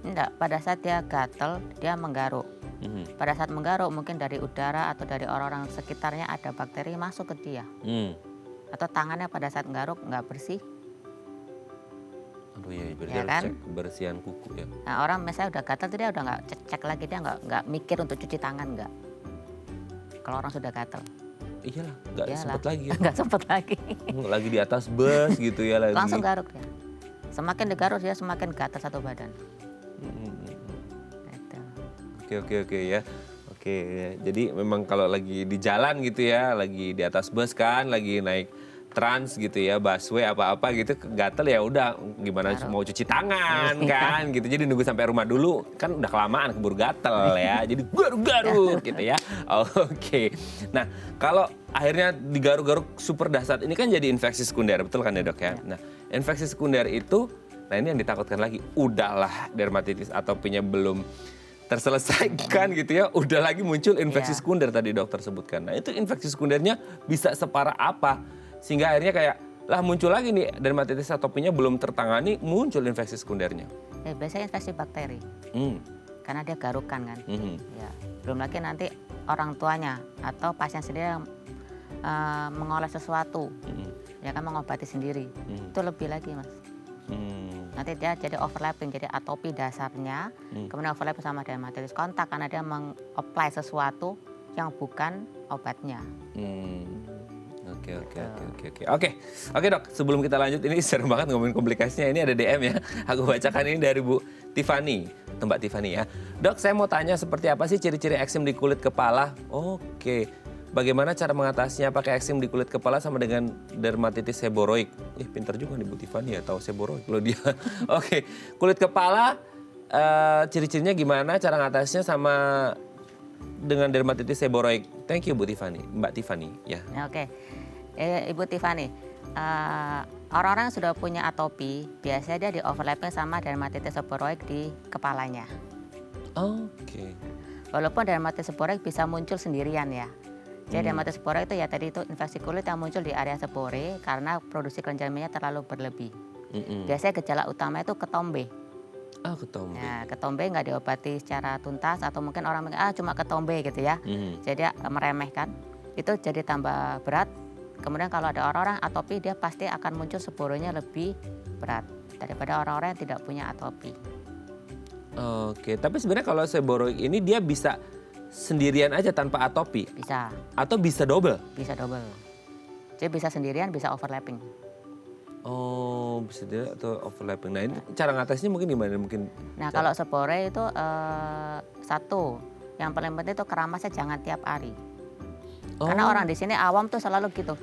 Enggak, pada saat dia gatel, dia menggaruk. Pada saat menggaruk mungkin dari udara atau dari orang-orang sekitarnya ada bakteri masuk ke dia. Atau tangannya pada saat menggaruk nggak bersih. Aduh ya, berarti Ya harus kan? cek kebersihan kuku ya. Nah orang misalnya udah gatel tuh dia udah nggak cek lagi, dia nggak mikir untuk cuci tangan nggak. Kalau orang sudah gatel. Iyalah, nggak Iyalah. sempet lagi ya. Nggak sempet lagi. Lagi di atas bus gitu ya lagi. Langsung garuk dia. Semakin digaruk dia semakin gatel satu badan. Gitu. Oke ya. Oke ya. Jadi memang kalau lagi di jalan gitu ya, lagi di atas bus kan, lagi naik trans gitu ya, busway apa-apa gitu gatel ya udah gimana mau cuci tangan kan gitu. Jadi nunggu sampai rumah dulu kan udah kelamaan keburu gatel ya. Jadi garuk-garuk gitu ya. Oke. Nah, kalau akhirnya digaruk-garuk super dahsyat ini kan jadi infeksi sekunder, betul kan ya dok ya? Nah, infeksi sekunder itu, nah ini yang ditakutkan lagi, udahlah dermatitis atopinya belum terselesaikan gitu ya, udah lagi muncul infeksi sekunder tadi dokter sebutkan. Nah itu infeksi sekundernya bisa separah apa? Sehingga akhirnya kayak, lah muncul lagi nih dermatitis atopinya belum tertangani, muncul infeksi sekundernya. Biasanya infeksi bakteri, karena dia garukan kan. Ya. Belum lagi nanti orang tuanya atau pasien sendiri yang mengoles sesuatu, ya kan mengobati sendiri, itu lebih lagi mas. Nanti dia jadi overlapping, jadi atopi dasarnya, kemudian overlapping sama dermatitis kontak karena dia meng-apply sesuatu yang bukan obatnya. Oke dok, sebelum kita lanjut ini seru banget ngomongin komplikasinya. Ini ada DM ya, aku bacakan ini dari Bu Tiffany, atau Mbak Tiffany ya. Dok, saya mau tanya seperti apa sih ciri-ciri eksem di kulit kepala? Oke. Bagaimana cara mengatasinya pakai eksem di kulit kepala sama dengan dermatitis seboroik? Pintar juga nih Bu Tiffany ya, tahu seboroik loh dia. Oke, kulit kepala ciri-cirinya gimana, cara ngatasinya sama dengan dermatitis seboroik? Thank you Bu Tiffany, Mbak Tiffany ya. Oke, Ibu Tiffany, orang-orang yang sudah punya atopi biasanya dia di overlapping sama dermatitis seboroik di kepalanya. Oke. Walaupun dermatitis seboroik bisa muncul sendirian ya. Jadi dermatitis seboroik itu ya tadi itu infeksi kulit yang muncul di area sebore karena produksi kelenjar minyak terlalu berlebih. Biasanya gejala utama itu ketombe. Ketombe. Ya, ketombe nggak diobati secara tuntas atau mungkin orang cuma ketombe gitu ya. Jadi meremehkan. Itu jadi tambah berat. Kemudian kalau ada orang-orang atopi dia pasti akan muncul seboronya lebih berat daripada orang-orang yang tidak punya atopi. Oke, tapi sebenarnya kalau seboroik ini dia bisa sendirian aja tanpa atopi? Bisa. Atau bisa double? Bisa double. Jadi bisa sendirian, bisa overlapping. Bisa sendirian atau overlapping. Nah ini cara ngatasinya mungkin gimana? Nah kalau sebore itu satu, yang paling penting itu keramasnya jangan tiap hari. Karena orang di sini awam tuh selalu gitu.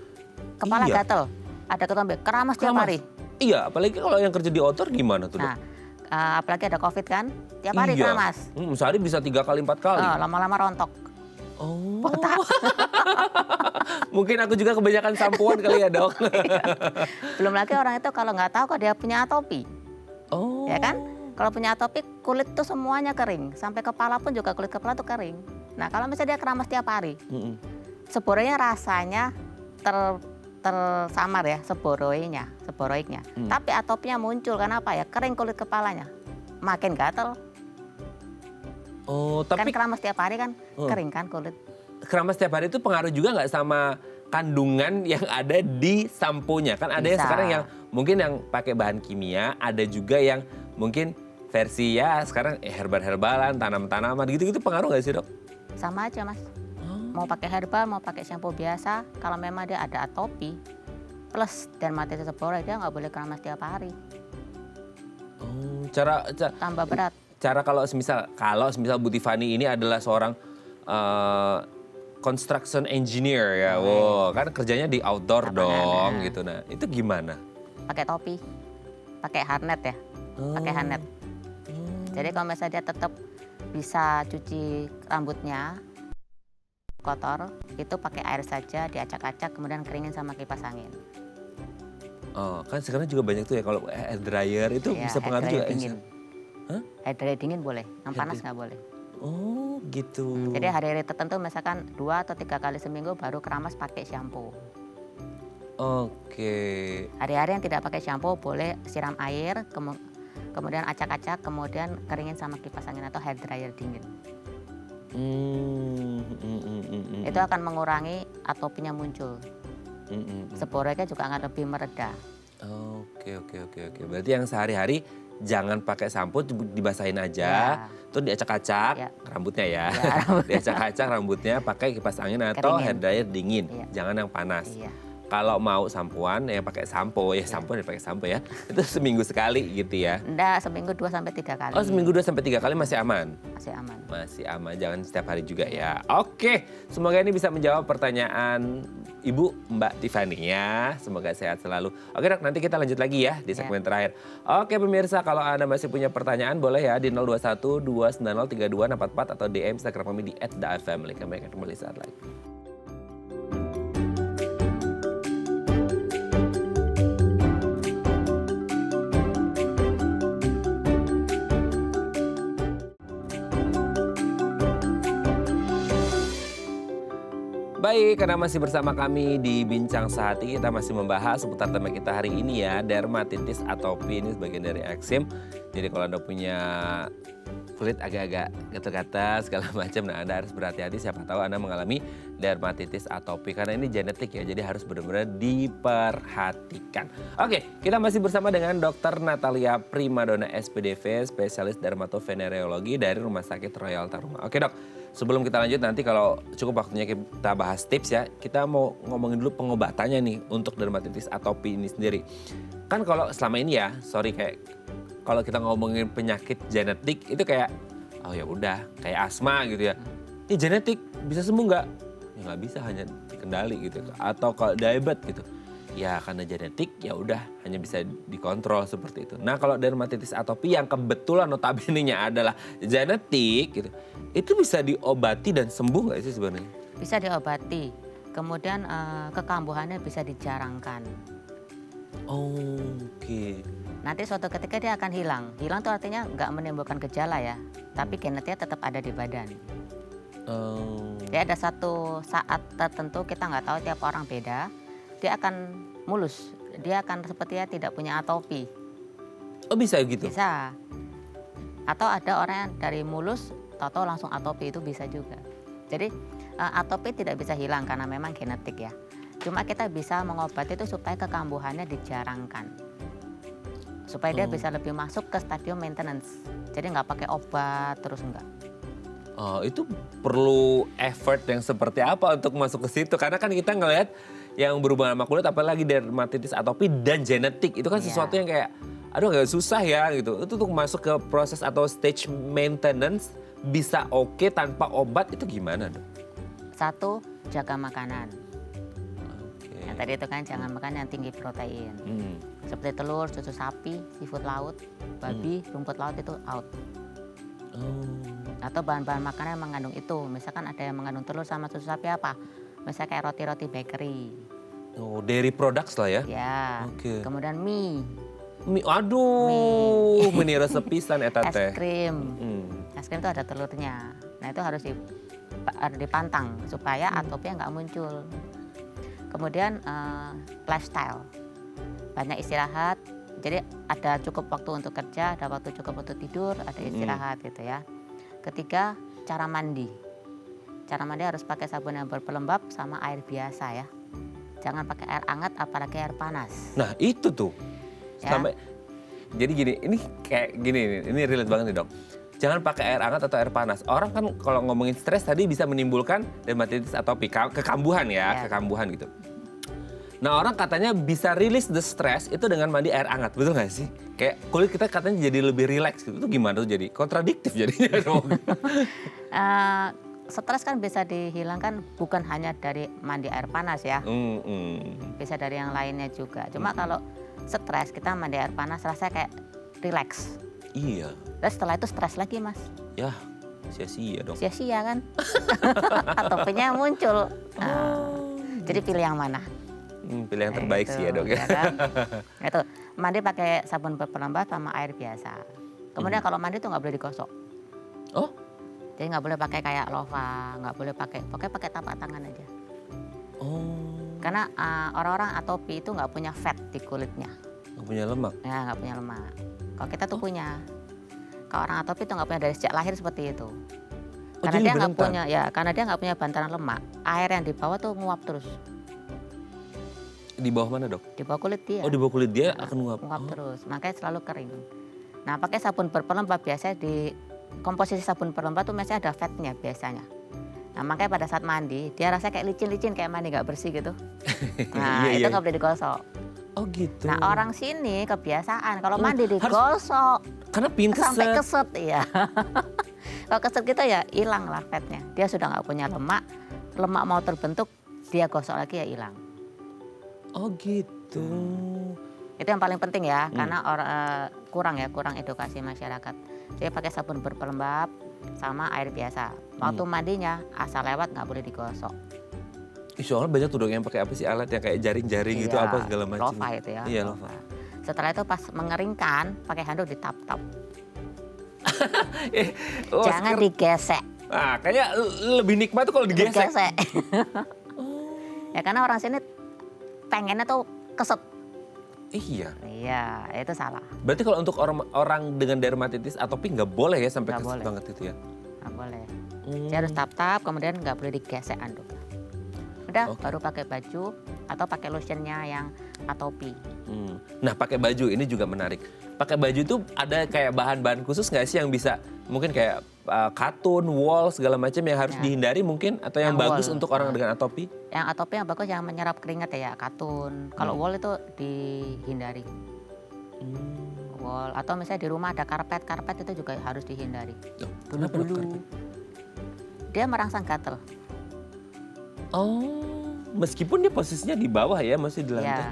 Kepala gatel, ada ketombe, keramas tiap hari. Iya, apalagi kalau yang kerja di outdoor gimana tuh dok? Apalagi ada COVID kan, tiap hari keramas. Sehari bisa 3 kali 4 kali. Lama-lama rontok. Botak. Mungkin aku juga kebanyakan sampoan kali ya dok. Belum lagi orang itu kalau nggak tahu kok dia punya atopi. Ya kan? Kalau punya atopi kulit tuh semuanya kering. Sampai kepala pun juga kulit kepala tuh kering. Nah kalau misalnya dia keramas tiap hari, seboroiknya rasanya tersamar ya seboroiknya. Tapi atopinya muncul kenapa ya? Kering kulit kepalanya, makin gatel. Tapi kan keramas tiap hari kan kering kan kulit. Keramas tiap hari itu pengaruh juga nggak sama kandungan yang ada di samponya? Kan ada yang sekarang yang mungkin yang pakai bahan kimia, ada juga yang mungkin versi ya sekarang herbal-herbalan, tanam-tanaman gitu-gitu pengaruh nggak sih dok? Sama aja mas. Mau pakai herbal, mau pakai shampoo biasa, kalau memang dia ada atopi plus dermatitis seboroik dia nggak boleh keramas tiap hari. Tambah berat. Cara kalau semisal Bu Tiffany ini adalah seorang construction engineer ya, kan kerjanya di outdoor dong gitu. Nah itu gimana? Pakai topi, pakai harnet ya, pakai harnet. Jadi kalau misalnya dia tetap bisa cuci rambutnya kotor, itu pakai air saja, diacak-acak, kemudian keringin sama kipas angin. Kan sekarang juga banyak tuh ya kalau air dryer itu bisa pengaruh juga. Dingin. Air dryer dingin boleh, yang panas nggak boleh. Gitu. Jadi hari-hari tertentu misalkan 2 atau 3 kali seminggu baru keramas pakai shampoo. Hari-hari yang tidak pakai shampoo boleh siram air, kemudian acak-acak, kemudian keringin sama kipas angin atau hair dryer dingin. Itu akan mengurangi atopinya muncul. Seboroiknya juga akan lebih mereda. Oke. Berarti yang sehari-hari jangan pakai sampo, dibasahin aja, terus diacak-acak rambutnya ya. Diacak-acak rambutnya pakai kipas angin atau hair dryer dingin. Jangan yang panas. kalau mau sampoan ya pakai sampo ya, sampo ya pakai sampo ya. Itu seminggu sekali gitu ya. Enggak, seminggu 2 sampai 3 kali. Oh, seminggu 2 sampai 3 kali masih aman. Masih aman. Masih aman, jangan setiap hari juga ya. Oke, semoga ini bisa menjawab pertanyaan Ibu Mbak Tiffany ya. Semoga sehat selalu. Oke Dok, nanti kita lanjut lagi ya di segmen terakhir. Oke pemirsa, kalau Anda masih punya pertanyaan boleh ya di 021 290 3244 atau DM Instagram kami di @dafamily. Kami akan kembali saat lagi. Baik, karena masih bersama kami di Bincang Sehati, kita masih membahas seputar tema kita hari ini ya, dermatitis atopi ini sebagian dari eksim. Jadi kalau Anda punya kulit agak-agak gatal-gatal segala macam, nah Anda harus berhati-hati, siapa tahu Anda mengalami dermatitis atopi karena ini genetik ya, jadi harus benar-benar diperhatikan. Oke, kita masih bersama dengan Dr. Natalia Primadona SPDV, spesialis dermatovenereologi dari Rumah Sakit Royal Taruma. Oke Dok, sebelum kita lanjut nanti kalau cukup waktunya kita bahas tips ya, kita mau ngomongin dulu pengobatannya nih untuk dermatitis atopi ini sendiri. Kan kalau selama ini ya, kayak kalau kita ngomongin penyakit genetik itu kayak, oh ya udah kayak asma gitu ya. Ini genetik bisa sembuh nggak? Ya nggak bisa, hanya dikendali gitu. Atau kalau diabetes gitu, ya karena genetik ya udah hanya bisa dikontrol seperti itu. Nah kalau dermatitis atopi yang kebetulan notabene-nya adalah genetik gitu, itu bisa diobati dan sembuh nggak sih sebenarnya? Bisa diobati, kemudian kekambuhannya bisa dijarangkan. Oke. Nanti suatu ketika dia akan hilang. Hilang itu artinya nggak menimbulkan gejala ya, tapi genetnya tetap ada di badan. Jadi ada satu saat tertentu, kita nggak tahu, tiap orang beda, dia akan mulus. Dia akan sepertinya tidak punya atopi. Oh bisa gitu? Bisa. Atau ada orang yang dari mulus, tahu-tahu langsung atopi, itu bisa juga. Jadi atopi tidak bisa hilang karena memang genetik ya. Cuma kita bisa mengobati itu supaya kekambuhannya dijarangkan. Supaya dia bisa lebih masuk ke stadium maintenance. Jadi nggak pakai obat terus, enggak. Oh, itu perlu effort yang seperti apa untuk masuk ke situ? Karena kan kita ngelihat yang berhubungan sama kulit, apalagi dermatitis atopi dan genetik, itu kan sesuatu yang kayak, aduh agak susah ya gitu. Itu untuk masuk ke proses atau stage maintenance bisa oke tanpa obat, itu gimana dong? Satu, jaga makanan. Yang tadi itu kan jangan makan yang tinggi protein. Seperti telur, susu sapi, seafood laut, babi, rumput laut itu out. Atau bahan-bahan makanan yang mengandung itu. Misalkan ada yang mengandung telur sama susu sapi apa? Misalnya kayak roti-roti bakery. Oh, dairy products lah ya? Ya. Oke. Kemudian mie. Aduh, mie resepisan eta teh. Es krim. Es krim itu ada telurnya. Nah itu harus dipantang supaya atopia nggak muncul. Kemudian lifestyle. Banyak istirahat. Jadi ada cukup waktu untuk kerja, ada waktu cukup untuk tidur, ada istirahat gitu ya. Ketiga, cara mandi. Cara mandi harus pakai sabun yang berpelembab sama air biasa ya. Jangan pakai air hangat, apalagi air panas. Nah itu tuh. Ya. Jadi gini, ini kayak gini, ini relate banget nih dok. Jangan pakai air hangat atau air panas. Orang kan kalau ngomongin stres tadi bisa menimbulkan dermatitis atopi, kekambuhan ya, kekambuhan gitu. Nah orang katanya bisa rilis the stress itu dengan mandi air hangat, betul nggak sih? Kayak kulit kita katanya jadi lebih rileks gitu, itu gimana tuh jadi? Kontradiktif jadinya dong. Stres kan bisa dihilangkan bukan hanya dari mandi air panas ya, bisa dari yang lainnya juga. Cuma kalau stres kita mandi air panas rasanya kayak rileks. Iya. Dan setelah itu stres lagi mas. Ya sia-sia dong. Sia-sia kan, atopinya muncul. Jadi pilih yang mana? Pilih yang terbaik sih ya dok ya. Kan? Itu mandi pakai sabun berpelembab sama air biasa. Kemudian kalau mandi tuh nggak boleh digosok. Oh? Jadi nggak boleh pakai kayak lova, nggak boleh pokoknya pakai tapak tangan aja. Oh. Karena orang-orang atopi itu nggak punya fat di kulitnya. Nggak punya lemak? Ya nggak punya lemak. Kalau kita tuh punya. Kalau orang atopi itu nggak punya dari sejak lahir seperti itu. Karena dia nggak punya, karena dia nggak punya bantaran lemak. Air yang di bawah tuh nguap terus. Di bawah mana dok? Di bawah kulit dia. Oh di bawah kulit dia akan nguap? Nguap terus, makanya selalu kering. Nah pakai sabun berpelembab biasanya di komposisi sabun pelembab tuh biasanya ada fatnya biasanya. Nah, makanya pada saat mandi, dia rasanya kayak licin-licin, kayak mandi nggak bersih gitu. Nah, Iya, itu iya. nggak boleh digosok. Oh gitu. Nah, orang sini kebiasaan kalau Hmm, mandi digosok, Karena pingin sampai keset. keset, iya. Kalau keset gitu ya hilang lah fatnya. Dia sudah nggak punya lemak, lemak mau terbentuk, dia gosok lagi ya hilang. Oh gitu. Itu yang paling penting ya, karena kurang edukasi masyarakat. Jadi pakai sabun berpelembab sama air biasa. Waktu mandinya asal lewat nggak boleh digosok. Ih, soalnya banyak tuh dong yang pakai apa sih alat yang kayak jaring-jaring gitu Iya, apa segala macam. lova itu ya. Iya lova. Setelah itu pas mengeringkan pakai handuk ditap-tap. Oh, Jangan digesek. Ah, kayaknya lebih nikmat tuh kalau digesek. Digesek. Ya karena orang sini pengennya tuh keset. Iya. Iya, itu salah. Berarti kalau untuk orang dengan dermatitis atopi nggak boleh ya sampai Nggak keset boleh. banget itu ya? Nggak boleh. Dia harus tap-tap, kemudian nggak boleh digesek handuk. Udah, Oke. baru pakai baju atau pakai lotionnya yang atopi. Nah pakai baju ini juga menarik. Pakai baju itu ada kayak bahan-bahan khusus nggak sih yang bisa mungkin kayak katun, wool segala macam yang harus Ya. dihindari mungkin atau yang Yang bagus wool. untuk orang dengan atopi? Yang atopi yang bagus yang menyerap keringat ya, katun. Kalau wool itu dihindari. Wool atau misalnya di rumah ada karpet itu juga harus dihindari. Loh, kenapa dok Bulu-bulu. karpet? Dia merangsang gatel. Oh, meskipun dia posisinya di bawah ya masih di lantai. Ya.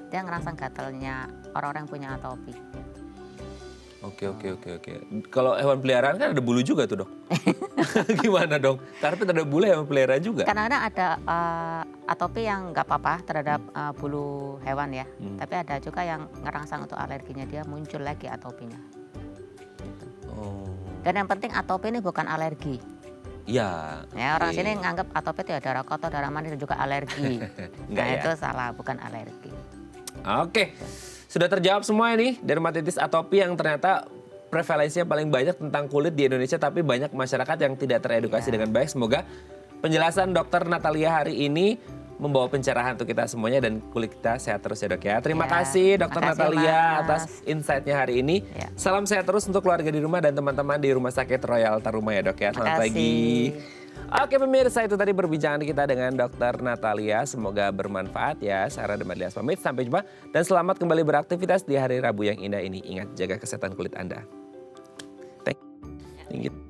Dia ngerangsang gatelnya orang-orang yang punya atopi. Oke. Kalau hewan peliharaan kan ada bulu juga tuh dok. Gimana dong? Karpet ada bulu hewan peliharaan juga? Kadang-kadang ada atopi yang nggak apa-apa terhadap bulu hewan ya. Tapi ada juga yang ngerangsang untuk alerginya, dia muncul lagi atopinya. Oh, Dan yang penting atopi ini bukan alergi. ya. Ya, orang Oke. sini nganggap atopi itu ya darah kotor, darah mani dan juga alergi. Enggak Nah, ya? itu salah, bukan alergi. Oke, sudah terjawab semua ini dermatitis atopi yang ternyata prevalensinya paling banyak tentang kulit di Indonesia, tapi banyak masyarakat yang tidak teredukasi dengan baik. Semoga penjelasan Dokter Natalia hari ini membawa pencerahan untuk kita semuanya dan kulit kita sehat terus ya dok ya. Terima Ya, kasih Dokter makasih, Natalia Mas. atas insight-nya hari ini. Ya. Salam sehat terus untuk keluarga di rumah dan teman-teman di Rumah Sakit Royal Taruma ya dok ya. Selamat Makasih. pagi. Oke pemirsa, itu tadi perbincangan kita dengan Dokter Natalia. Semoga bermanfaat ya. Sarah Demadias pamit, sampai jumpa. Dan selamat kembali beraktivitas di hari Rabu yang indah ini. Ingat, jaga kesehatan kulit Anda. Thank you.